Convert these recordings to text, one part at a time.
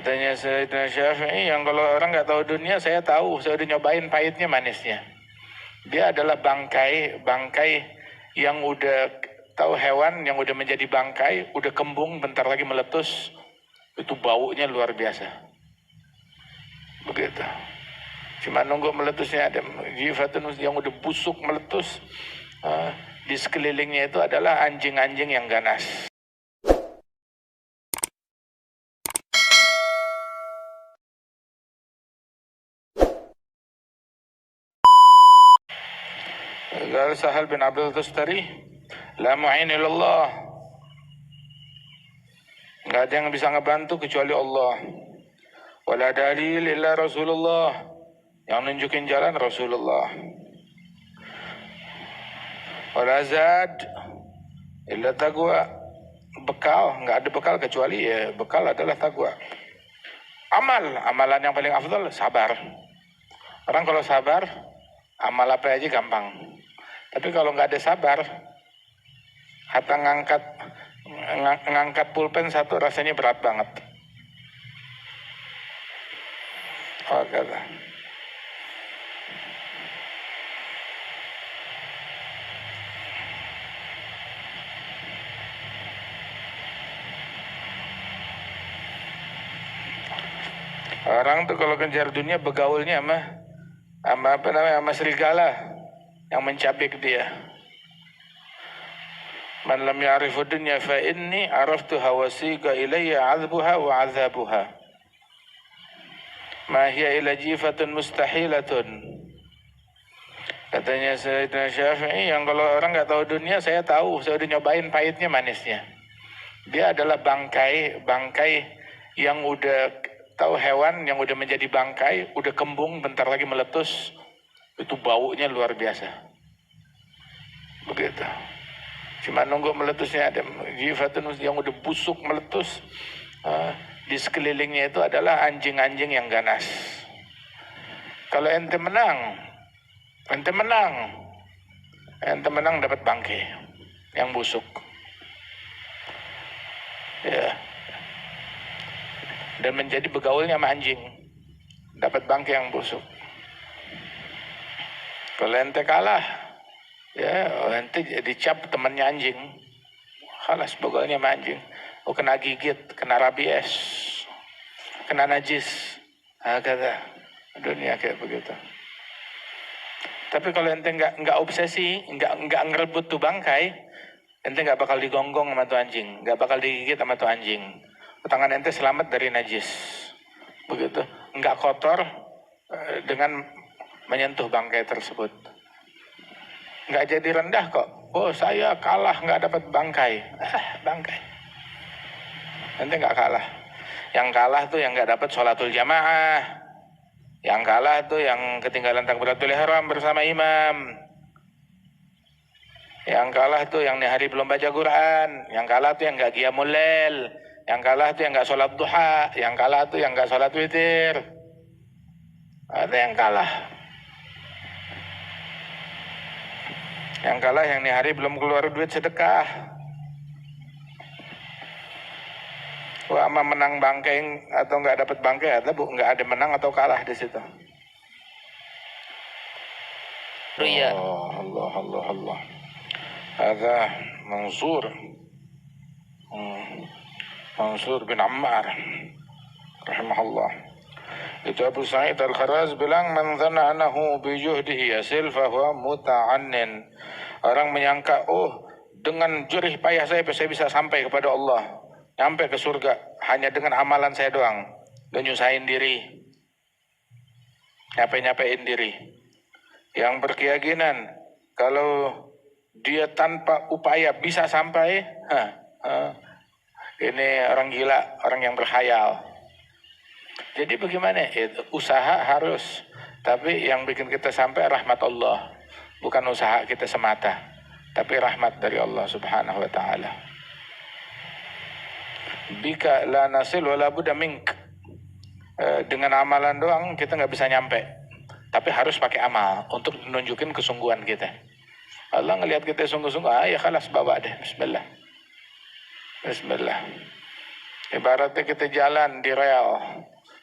Katanya Sayyidina Syafi'i, yang kalau orang nggak tahu dunia, saya tahu, saya udah nyobain pahitnya manisnya. Dia adalah bangkai yang udah tahu, hewan yang udah menjadi bangkai, udah kembung, bentar lagi meletus, itu baunya luar biasa. Begitu. Cuma nunggu meletusnya, ada jifatun yang udah busuk meletus. Di sekelilingnya itu adalah anjing-anjing yang ganas. Qala Sahal bin Abdul Tustari, la mu'in illallah. Nggak ada yang bisa ngebantu kecuali Allah. Wala dalil illa Rasulullah. Yang nunjukin jalan Rasulullah. Wala zad illa taqwa. Bekal, nggak ada bekal kecuali ya bekal adalah taqwa. Amalan yang paling afdal sabar. Orang kalau sabar, amal apa aja gampang. Tapi kalau nggak ada sabar, hatta ngangkat pulpen satu rasanya berat banget. Oh, kata. Orang tuh kalau kejar dunia begaulnya sama serigala yang mencabik dia. Man lam ya'rifu dunya fa inni araftu hawasiqa ilayya 'adbuha wa 'adzabuha. Ma hiya ila jifatun mustahilatun. Katanya Sayyidina Syafi'i, yang kalau orang nggak tahu dunia, saya tahu, saya udah nyobain pahitnya manisnya. Dia adalah bangkai yang udah tahu, hewan yang udah menjadi bangkai, udah kembung, bentar lagi meletus, itu baunya luar biasa. Begitu. Cuma nunggu meletusnya, ada jifatun yang udah busuk meletus. Di sekelilingnya itu adalah anjing-anjing yang ganas. Kalau ente menang dapat bangkai yang busuk. Ya. Dan menjadi begaulnya sama anjing, dapat bangkai yang busuk. Kalau ente kalah, ya ente dicap temannya anjing, khalas begaulnya sama anjing. Oh, kena gigit, kena rabies, kena najis, kata dunia kayak begitu. Tapi kalau ente nggak obsesi, nggak ngerebut tuh bangkai, ente nggak bakal digonggong sama tuh anjing, nggak bakal digigit sama tuh anjing. Tangan ente selamat dari najis, begitu, nggak kotor dengan menyentuh bangkai tersebut. Nggak jadi rendah kok. Oh, saya kalah nggak dapat bangkai. Bangkai. Ente nggak kalah. Yang kalah tuh yang nggak dapat sholatul jamaah. Yang kalah tuh yang ketinggalan takbiratul ihram bersama imam. Yang kalah tuh yang hari belum baca Quran. Yang kalah tuh yang nggak qiyamul lail. Yang kalah tuh yang nggak sholat duha. Yang kalah tuh yang nggak sholat witir. Ada yang kalah. Yang kalah yang hari belum keluar duit sedekah. Wah, ama menang bangkai atau nggak dapat bangkai, atau nggak ada menang atau kalah di situ. Iya. Allah. Ada Mansur bin Ammar rahimahullah. Itu Abu Sa'id Al-Kharaz bilang, man dhanna annahu bi juhdihi yasil fa huwa muta'annin. Orang menyangka, oh, dengan jerih payah saya bisa sampai kepada Allah, sampai ke surga hanya dengan amalan saya doang, dan nyusahin diri, nyapain diri. Yang berkeyakinan kalau dia tanpa upaya bisa sampai, ini orang gila, orang yang berkhayal. Jadi bagaimana? Usaha harus, tapi yang bikin kita sampai rahmat Allah, bukan usaha kita semata, tapi rahmat dari Allah Subhanahu wa taala. Bika la nasil wala budda mink. Dengan amalan doang kita nggak bisa nyampe, tapi harus pakai amal untuk menunjukin kesungguhan kita. Allah ngelihat kita sungguh-sungguh, ya khalas, bawa deh, bismillah. Ibaratnya kita jalan di rel,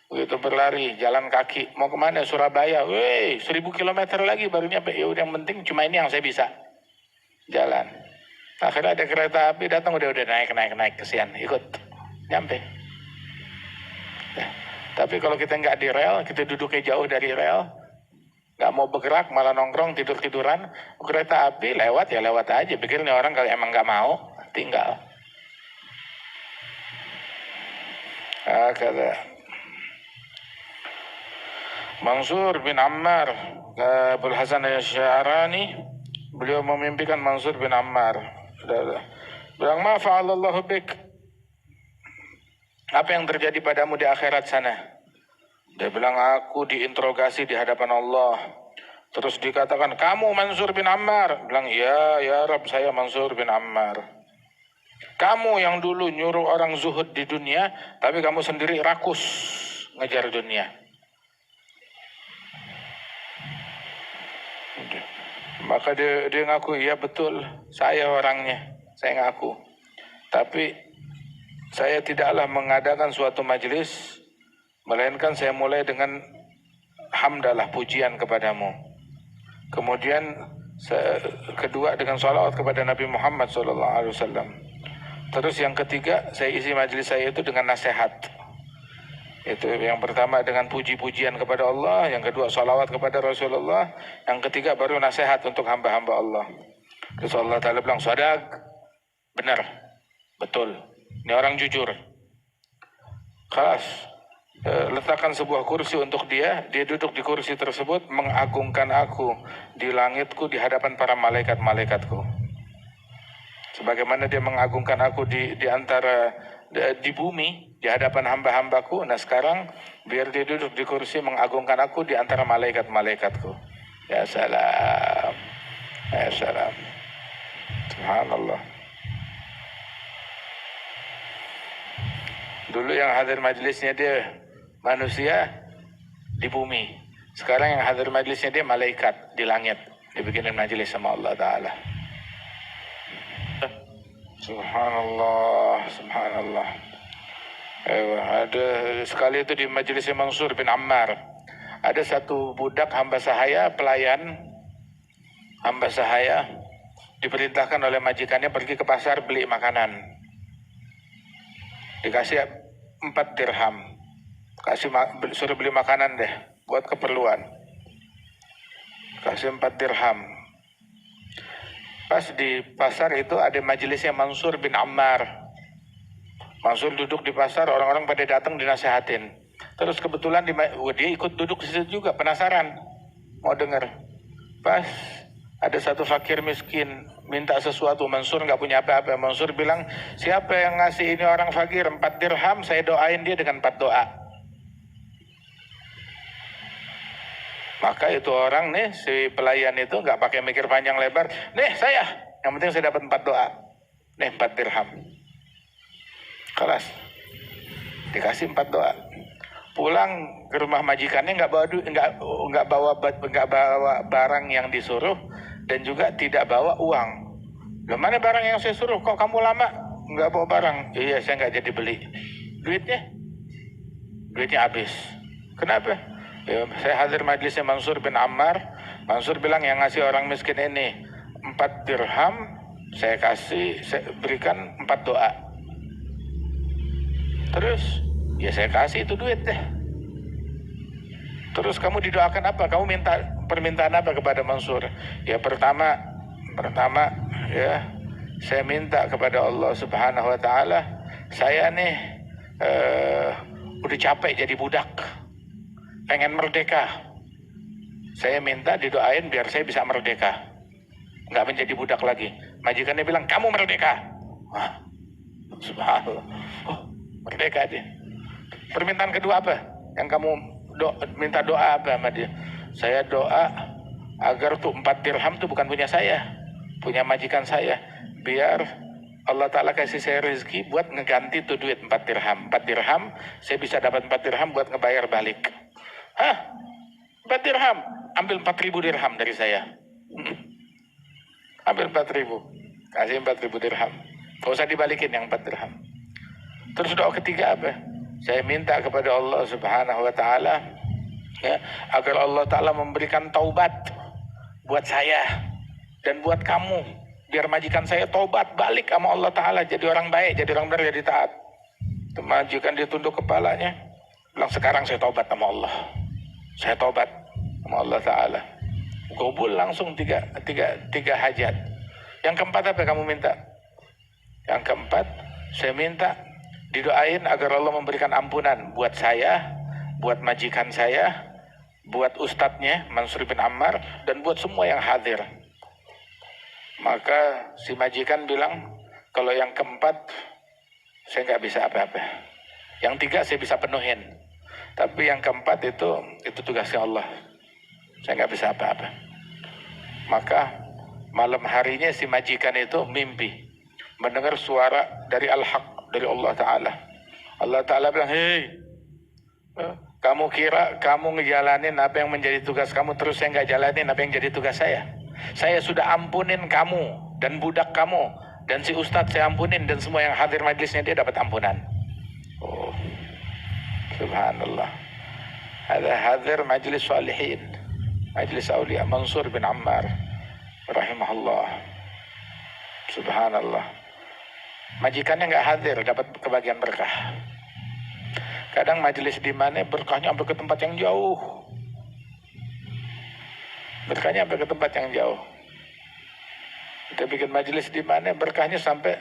begitu berlari, jalan kaki, mau kemana? Surabaya, 1000 kilometer lagi baru nyampe. Ya udah, yang penting cuma ini yang saya bisa, jalan. Akhirnya ada kereta api datang, udah naik, kesian, ikut, nyampe. Ya. Tapi kalau kita nggak di rel, kita duduknya jauh dari rel, nggak mau bergerak, malah nongkrong, tiduran, kereta api lewat ya lewat aja. Pikirnya orang kalau emang nggak mau, tinggal. Kata Mansur bin Ammar, Abul Hasan Asy'arani, beliau memimpikan Mansur bin Ammar. Bilang, ma fa'alallahu bik, apa yang terjadi padamu di akhirat sana? Dia bilang, aku diinterogasi di hadapan Allah. Terus dikatakan, kamu Mansur bin Ammar? Bilang, ya Rabb, saya Mansur bin Ammar. Kamu yang dulu nyuruh orang zuhud di dunia, tapi kamu sendiri rakus ngejar dunia. Maka dia ngaku, iya betul, saya orangnya, saya ngaku. Tapi saya tidaklah mengadakan suatu majelis, melainkan saya mulai dengan hamdalah, pujian kepadamu. Kemudian kedua dengan salawat kepada Nabi Muhammad SAW. Terus yang ketiga, saya isi majelis saya itu dengan nasihat. Itu yang pertama dengan puji-pujian kepada Allah, yang kedua salawat kepada Rasulullah, yang ketiga baru nasihat untuk hamba-hamba Allah. Terus Allah Ta'ala bilang, sadak, benar, betul, ini orang jujur. Kelas, letakkan sebuah kursi untuk dia duduk di kursi tersebut, mengagungkan aku di langitku di hadapan para malaikat-malaikatku. Sebagaimana dia mengagungkan aku di antara di bumi di hadapan hamba-hambaku. Nah sekarang biar dia duduk di kursi mengagungkan aku di antara malaikat-malaikatku. Ya salam, ya salam, subhanallah. Dulu yang hadir majelisnya dia manusia di bumi. Sekarang yang hadir majelisnya dia malaikat di langit, dibikinin majelis sama Allah Ta'ala. Subhanallah, subhanallah. Ada sekali itu di majelisnya Mansur bin Ammar, ada satu budak hamba sahaya, pelayan hamba sahaya, diperintahkan oleh majikannya pergi ke pasar beli makanan. Dikasih 4 dirham, suruh beli makanan deh buat keperluan. Kasih 4 dirham. Pas di pasar itu ada majelisnya Mansur bin Ammar. Mansur duduk di pasar, orang-orang pada datang dinasehatin. Terus kebetulan dia ikut duduk di situ juga, penasaran, mau dengar. Pas ada satu fakir miskin minta sesuatu, Mansur nggak punya apa-apa. Mansur bilang, siapa yang ngasih ini orang fakir 4 dirham, saya doain dia dengan 4 doa. Maka itu orang nih, si pelayan itu nggak pakai mikir panjang lebar. Nih saya, yang penting saya dapat 4 doa. Nih 4 dirham. Kelas. Dikasih 4 doa. Pulang ke rumah majikannya nggak bawa barang yang disuruh dan juga tidak bawa uang. Loh, mana barang yang saya suruh? Kok kamu lama nggak bawa barang? Iya, saya nggak jadi beli. Duitnya habis. Kenapa? Ya, saya hadir majelisnya Mansur bin Ammar. Mansur bilang yang ngasih orang miskin ini 4 dirham, saya berikan 4 doa. Terus ya saya kasih itu duit deh. Terus kamu didoakan apa? Kamu minta permintaan apa kepada Mansur? Ya pertama ya saya minta kepada Allah Subhanahu wa Ta'ala, saya nih udah capek jadi budak, pengen merdeka. Saya minta didoain biar saya bisa merdeka, nggak menjadi budak lagi. Majikannya bilang, kamu merdeka. Wah, subhanallah. Oh, merdeka dia. Permintaan kedua apa? Yang kamu minta doa apa sama dia? Saya doa agar tuh 4 dirham tuh bukan punya saya, punya majikan saya. Biar Allah Ta'ala kasih saya rezeki buat ngeganti tuh duit 4 dirham. 4 dirham, saya bisa dapat 4 dirham buat ngebayar balik. Hah? 4 dirham? Ambil 4.000 dirham dari saya. Ambil 4.000. Kasih 4.000 dirham. Gak usah dibalikin yang 4 dirham. Terus doa ketiga apa? Saya minta kepada Allah Subhanahu wa taala ya, agar Allah taala memberikan taubat buat saya dan buat kamu, biar majikan saya taubat balik sama Allah taala jadi orang baik, jadi orang benar, jadi taat. Majikan dia tunduk kepalanya, bilang sekarang saya taubat sama Allah. Saya taubat sama Allah taala. Gobul langsung tiga hajat. Yang keempat apa kamu minta? Yang keempat, saya minta didoain agar Allah memberikan ampunan buat saya, buat majikan saya, buat ustadznya Mansur bin Ammar, dan buat semua yang hadir. Maka si majikan bilang, kalau yang keempat saya nggak bisa apa-apa. Yang tiga saya bisa penuhin, tapi yang keempat itu tugasnya Allah. Saya nggak bisa apa-apa. Maka malam harinya si majikan itu mimpi mendengar suara dari Al-Haq, dari Allah Ta'ala. Allah Ta'ala bilang, hei, kamu kira kamu ngejalanin apa yang menjadi tugas kamu, terus saya nggak jalanin apa yang jadi tugas saya? Saya sudah ampunin kamu dan budak kamu, dan si ustadz saya ampunin, dan semua yang hadir majlisnya dia dapat ampunan. Oh, subhanallah. Ada hadir majlis salihin, majlis awliya Mansur bin Ammar rahimahullah. Subhanallah. Majikannya nggak hadir, dapat kebagian berkah. Kadang majelis di mana berkahnya sampai ke tempat yang jauh. Berkahnya sampai ke tempat yang jauh. Kita bikin majelis di mana berkahnya sampai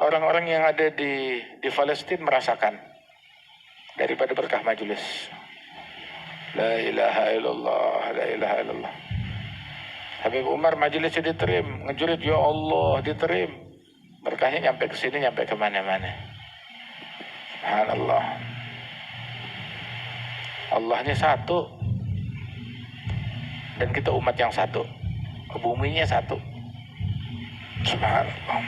orang-orang yang ada di Palestina merasakan daripada berkah majelis. La ilaha illallah, la ilaha illallah. Habib Umar majelisnya diterim, ngejurit ya Allah diterim. Berkahnya nyampe ke sini, nyampe ke mana-mana. Subhanallah. Allahnya satu dan kita umat yang satu. Buminya satu. Subhanallah.